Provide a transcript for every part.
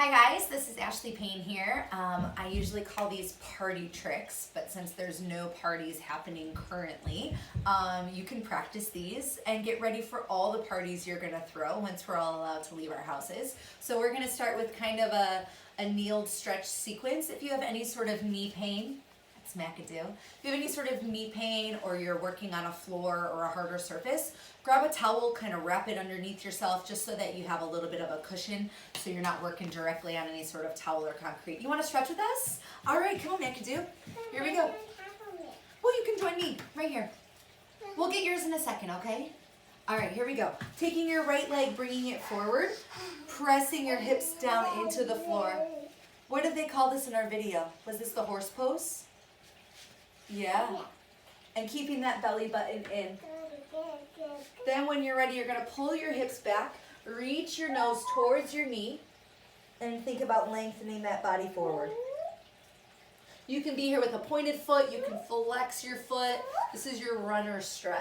Hi guys, this is Ashley Payne here. I usually call these party tricks, but since there's no parties happening currently, you can practice these and get ready for all the parties you're gonna throw once we're all allowed to leave our houses. So we're gonna start with kind of a kneeled stretch sequence. If you have any sort of knee pain, that's McAdoo. If you have any sort of knee pain or you're working on a floor or a harder surface, grab a towel, kind of wrap it underneath yourself just so that you have a little bit of a cushion so you're not working directly on any sort of towel or concrete. You want to stretch with us? All right, come on, McAdoo. Here we go. Well, you can join me right here. We'll get yours in a second, okay? All right, here we go. Taking your right leg, bringing it forward, pressing your hips down into the floor. What did they call this in our video? Was this the horse pose? Yeah. And keeping that belly button in. Then when you're ready, you're going to pull your hips back, reach your nose towards your knee, and think about lengthening that body forward. You can be here with a pointed foot. You can flex your foot. This is your runner stretch.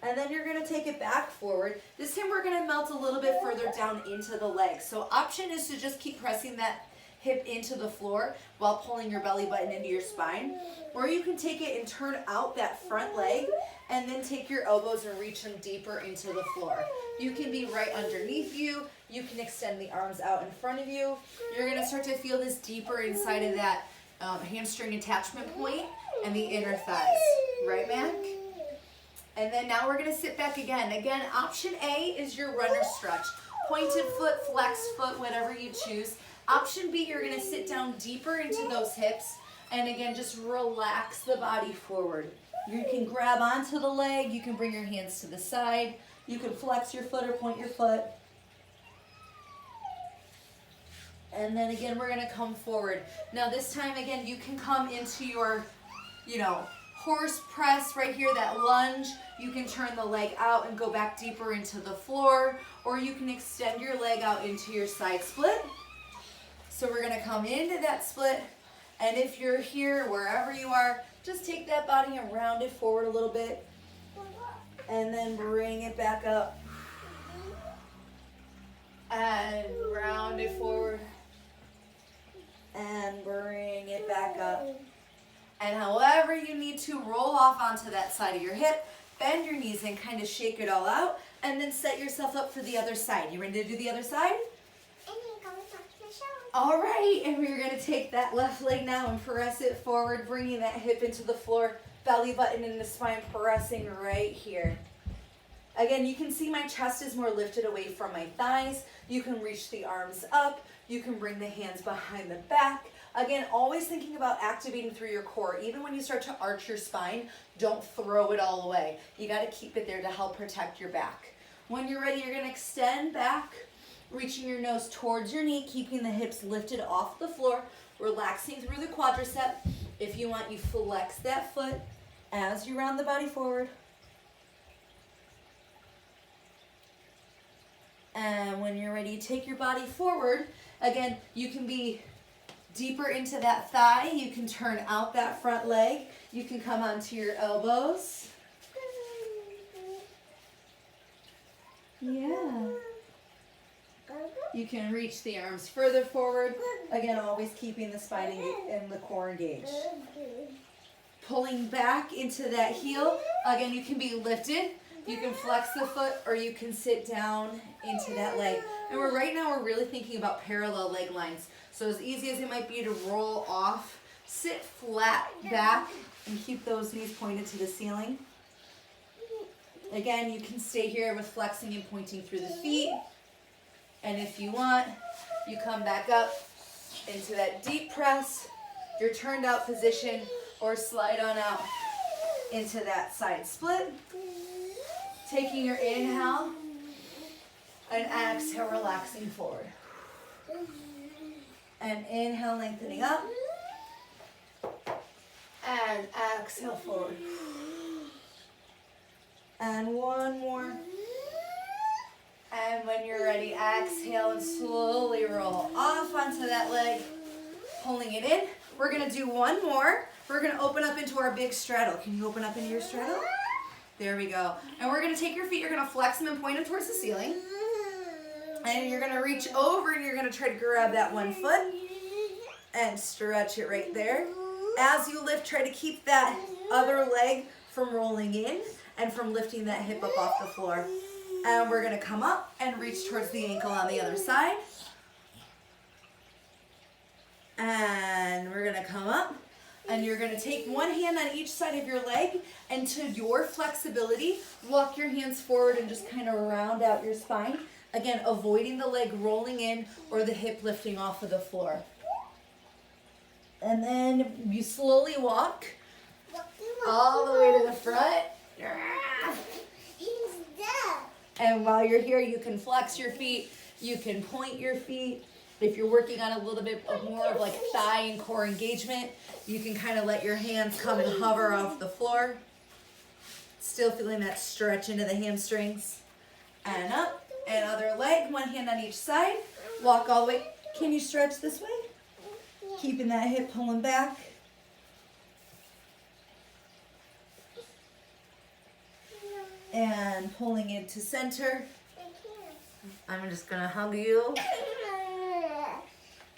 And then you're going to take it back forward. This time we're going to melt a little bit further down into the leg. So option is to just keep pressing that hip into the floor while pulling your belly button into your spine. Or you can take it and turn out that front leg and then take your elbows and reach them deeper into the floor. You can be right underneath you. You can extend the arms out in front of you. You're going to start to feel this deeper inside of that hamstring attachment point and the inner thighs. Right, Mac? And then now we're going to sit back again. Again, option A is your runner stretch. Pointed foot, flex foot, whatever you choose. Option B, you're going to sit down deeper into those hips. And again, just relax the body forward. You can grab onto the leg. You can bring your hands to the side. You can flex your foot or point your foot. And then again, we're going to come forward. Now this time, again, you can come into your, horse press right here, that lunge. You can turn the leg out and go back deeper into the floor. Or you can extend your leg out into your side split. So we're going to come into that split. And if you're here, wherever you are, just take that body and round it forward a little bit. And then bring it back up. And round it forward. And bring it back up. And however you need to, roll off onto that side of your hip. Bend your knees and kind of shake it all out. And then set yourself up for the other side. You ready to do the other side? All right, and we're going to take that left leg now and press it forward, bringing that hip into the floor, belly button in the spine, pressing right here. Again, you can see my chest is more lifted away from my thighs. You can reach the arms up. You can bring the hands behind the back. Again, always thinking about activating through your core. Even when you start to arch your spine, don't throw it all away. You got to keep it there to help protect your back. When you're ready, you're going to extend back, reaching your nose towards your knee, keeping the hips lifted off the floor, relaxing through the quadricep. If you want, you flex that foot as you round the body forward. And when you're ready, take your body forward. Again, you can be deeper into that thigh. You can turn out that front leg. You can come onto your elbows. Yeah. You can reach the arms further forward. Again, always keeping the spine and the core engaged. Pulling back into that heel. Again, you can be lifted. You can flex the foot or you can sit down into that leg. And right now we're really thinking about parallel leg lines. So as easy as it might be to roll off, sit flat back and keep those knees pointed to the ceiling. Again, you can stay here with flexing and pointing through the feet. And if you want, you come back up into that deep press, your turned out position, or slide on out into that side split. Taking your inhale and exhale, relaxing forward. And inhale, lengthening up. And exhale forward. And one more. And when you're ready, exhale and slowly roll off onto that leg, pulling it in. We're going to do one more. We're going to open up into our big straddle. Can you open up into your straddle? There we go. And we're going to take your feet, you're going to flex them and point them towards the ceiling. And you're gonna reach over and you're gonna try to grab that one foot and stretch it right there. As you lift, try to keep that other leg from rolling in and from lifting that hip up off the floor. And we're gonna come up and reach towards the ankle on the other side. And we're gonna come up and you're gonna take one hand on each side of your leg, and to your flexibility, walk your hands forward and just kind of round out your spine. Again, avoiding the leg rolling in or the hip lifting off of the floor. And then you slowly walk all the way to the front. And while you're here, you can flex your feet, you can point your feet. If you're working on a little bit more of like thigh and core engagement, you can kind of let your hands come and hover off the floor. Still feeling that stretch into the hamstrings. And up, and other leg, one hand on each side. Walk all the way. Can you stretch this way? Keeping that hip pulling back. And pulling it to center. I'm just gonna hug you.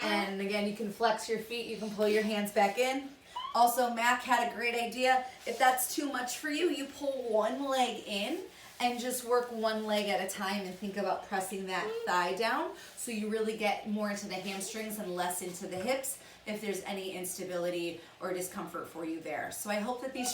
And again, you can flex your feet, you can pull your hands back in. Also, Mac had a great idea. If that's too much for you, you pull one leg in and just work one leg at a time and think about pressing that thigh down so you really get more into the hamstrings and less into the hips if there's any instability or discomfort for you there. So I hope that these